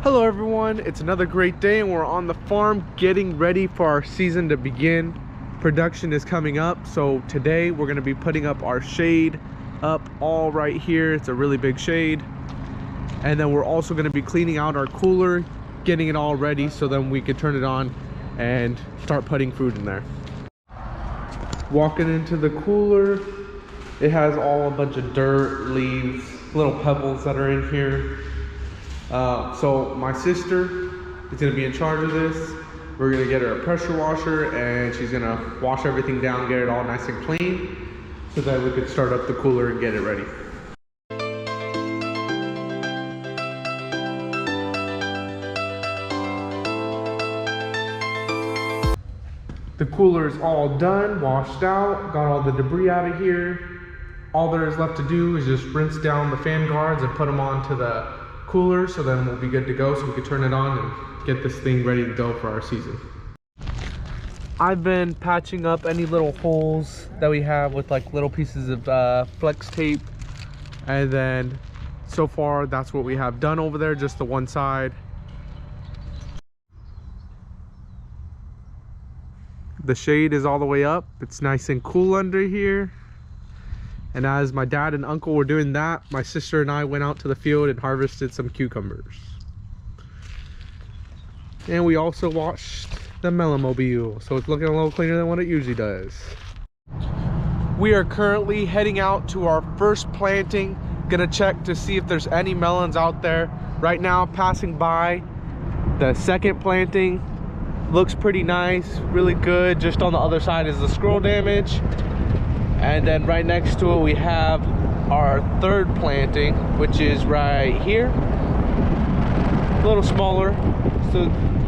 Hello everyone, it's another great day and we're on the farm getting ready for our season to begin. Production is coming up, so today we're going to be putting up our shade up all right here. It's a really big shade. And then we're also going to be cleaning out our cooler, getting it all ready so then we can turn it on and start putting food in there. Walking into the cooler, it has all a bunch of dirt, leaves, little pebbles that are in here. So my sister is going to be in charge of this. We're going to get her a pressure washer and she's going to wash everything down, get it all nice and clean so that we could start up the cooler and get it ready. The cooler is all done, washed out, got all the debris out of here. All there is left to do is just rinse down the fan guards and put them onto the cooler, so then we'll be good to go, so we can turn it on and get this thing ready to go for our season. I've been patching up any little holes that we have with like little pieces of flex tape, and then so far that's what we have done over there, just the one side. The shade is all the way up. It's nice and cool under here. And as my dad and uncle were doing that, my sister and I went out to the field and harvested some cucumbers. And we also washed the Melon mobile, so it's looking a little cleaner than what it usually does. We are currently heading out to our first planting. Gonna check to see if there's any melons out there. Right now, passing by the second planting. Looks pretty nice, really good. Just on the other side is the squirrel damage. And then right next to it we have our third planting, which is right here. A little smaller, so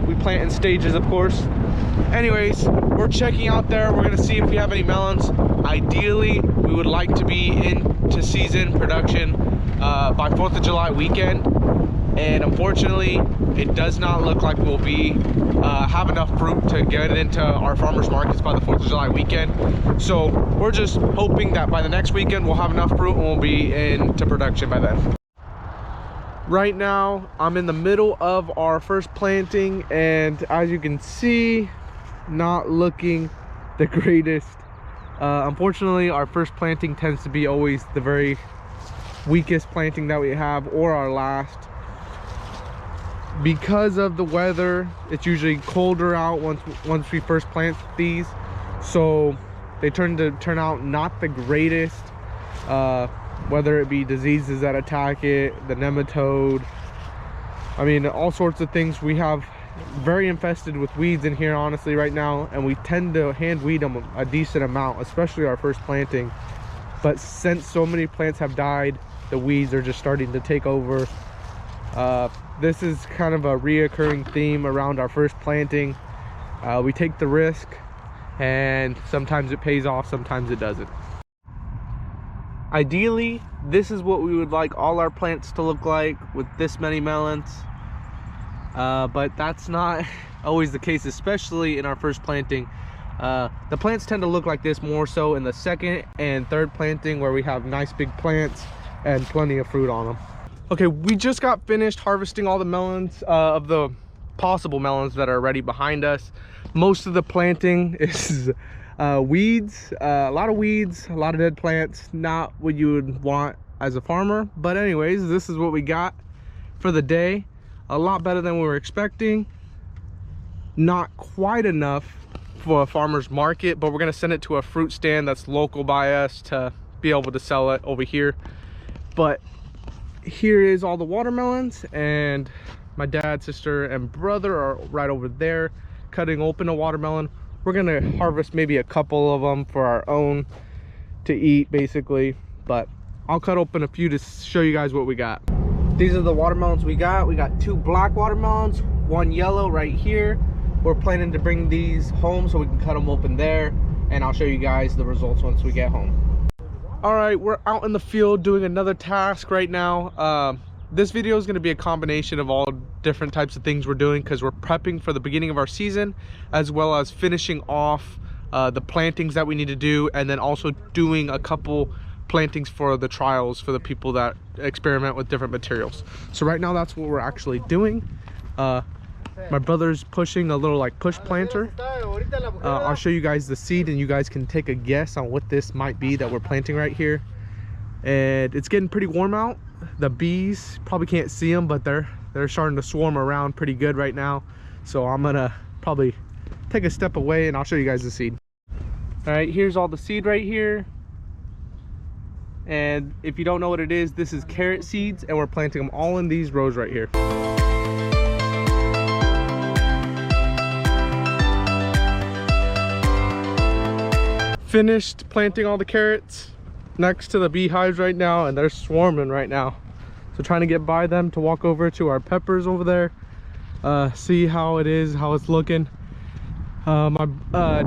we plant in stages, of course. Anyways, we're checking out there. We're gonna see if we have any melons. Ideally, we would like to be into season production by 4th of July weekend. And unfortunately, it does not look like we'll be have enough fruit to get it into our farmers markets by the 4th of July weekend. So we're just hoping that by the next weekend we'll have enough fruit and we'll be into production by then. Right now, I'm in the middle of our first planting, and as you can see, not looking the greatest. Unfortunately, our first planting tends to be always the very weakest planting that we have, or our last. Because of the weather, it's usually colder out once we first plant these, so they turn out not the greatest, whether it be diseases that attack it, the nematode, I mean all sorts of things. We have very infested with weeds in here honestly right now, and we tend to hand weed them a decent amount, especially our first planting. But since so many plants have died, the weeds are just starting to take over. This is kind of a reoccurring theme around our first planting. We take the risk, and sometimes it pays off, sometimes it doesn't. Ideally, this is what we would like all our plants to look like with this many melons. But that's not always the case, especially in our first planting. The plants tend to look like this more so in the second and third planting, where we have nice big plants and plenty of fruit on them. Okay, we just got finished harvesting all the melons, of the possible melons that are already behind us. Most of the planting is weeds, a lot of weeds, a lot of dead plants, not what you would want as a farmer. But anyways, this is what we got for the day. A lot better than we were expecting. Not quite enough for a farmer's market, but we're gonna send it to a fruit stand that's local by us to be able to sell it over here. But here is all the watermelons, and my dad, sister, and brother are right over there cutting open a watermelon. We're gonna harvest maybe a couple of them for our own to eat basically, but I'll cut open a few to show you guys what we got. These are the watermelons we got. We got 2 black watermelons, 1 yellow right here. We're planning to bring these home so we can cut them open there, and I'll show you guys the results once we get home. All right, we're out in the field doing another task right now. This video is going to be a combination of all different types of things we're doing, because we're prepping for the beginning of our season, as well as finishing off the plantings that we need to do, and then also doing a couple plantings for the trials for the people that experiment with different materials. So right now that's what we're actually doing. My brother's pushing a little like push planter. I'll show you guys the seed and you guys can take a guess on what this might be that we're planting right here. And it's getting pretty warm out. The bees probably can't see them, but they're starting to swarm around pretty good right now. So I'm gonna probably take a step away and I'll show you guys the seed. All right, here's all the seed right here. And if you don't know what it is, this is carrot seeds, and we're planting them all in these rows right here. Finished planting all the carrots next to the beehives right now, and they're swarming right now. So trying to get by them to walk over to our peppers over there, see how it is, how it's looking. My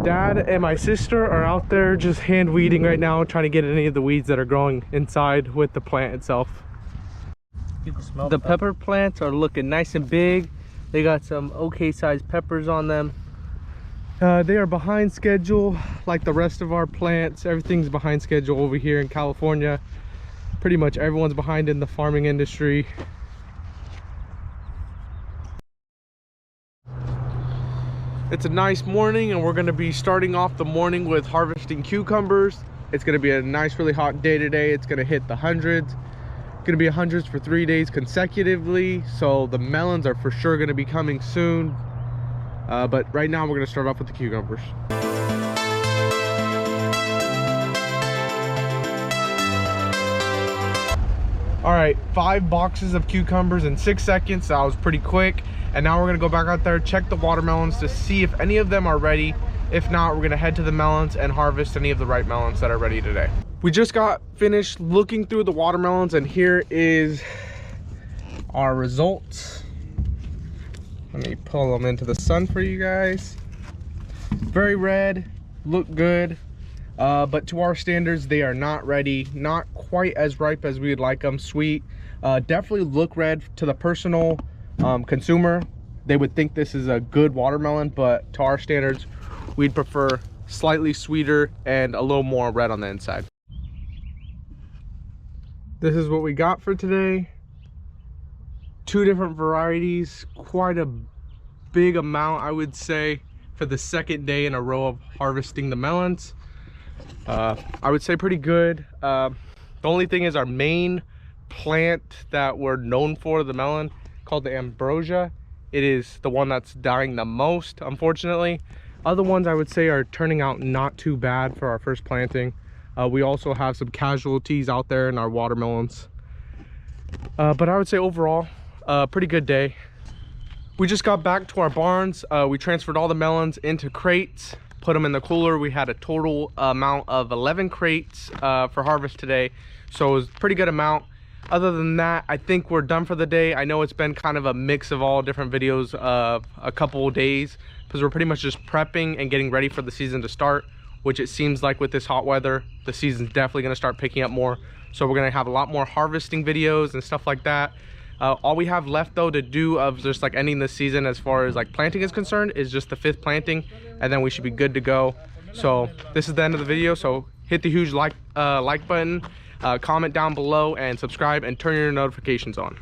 dad and my sister are out there just hand weeding right now, trying to get any of the weeds that are growing inside with the plant itself. You can smell the pepper plants are looking nice and big. They got some okay sized peppers on them. They are behind schedule like the rest of our plants. Everything's behind schedule over here in California. Pretty much everyone's behind in the farming industry. It's a nice morning, and we're going to be starting off the morning with harvesting cucumbers. It's going to be a nice, really hot day today. It's going to hit the hundreds. It's going to be hundreds for 3 days consecutively. So the melons are for sure going to be coming soon. But right now we're going to start off with the cucumbers. All right, 5 boxes of cucumbers in 6 seconds. That was pretty quick. And now we're gonna go back out there, check the watermelons to see if any of them are ready. If not, we're gonna head to the melons and harvest any of the ripe melons that are ready today. We just got finished looking through the watermelons, and here is our results. Let me pull them into the sun for you guys. Very red, look good. But to our standards, they are not ready, not quite as ripe as we would like them. Sweet, definitely look red to the personal consumer. They would think this is a good watermelon, but to our standards, we'd prefer slightly sweeter and a little more red on the inside. This is what we got for today. 2 different varieties, quite a big amount, I would say, for the 2nd day in a row of harvesting the melons. I would say pretty good. The only thing is our main plant that we're known for, the melon, called the ambrosia, it is the one that's dying the most, unfortunately. Other ones I would say are turning out not too bad for our first planting. We also have some casualties out there in our watermelons, but I would say overall pretty good day. We just got back to our barns. We transferred all the melons into crates, put them in the cooler. We had a total amount of 11 crates for harvest today, so it was a pretty good amount. Other than that, I think we're done for the day. I know it's been kind of a mix of all different videos of a couple of days, because we're pretty much just prepping and getting ready for the season to start, which it seems like with this hot weather, the season's definitely going to start picking up more. So we're going to have a lot more harvesting videos and stuff like that. All we have left though to do of just like ending this season as far as like planting is concerned is just the 5th planting, and then we should be good to go. So this is the end of the video. So hit the huge like button, comment down below, and subscribe and turn your notifications on.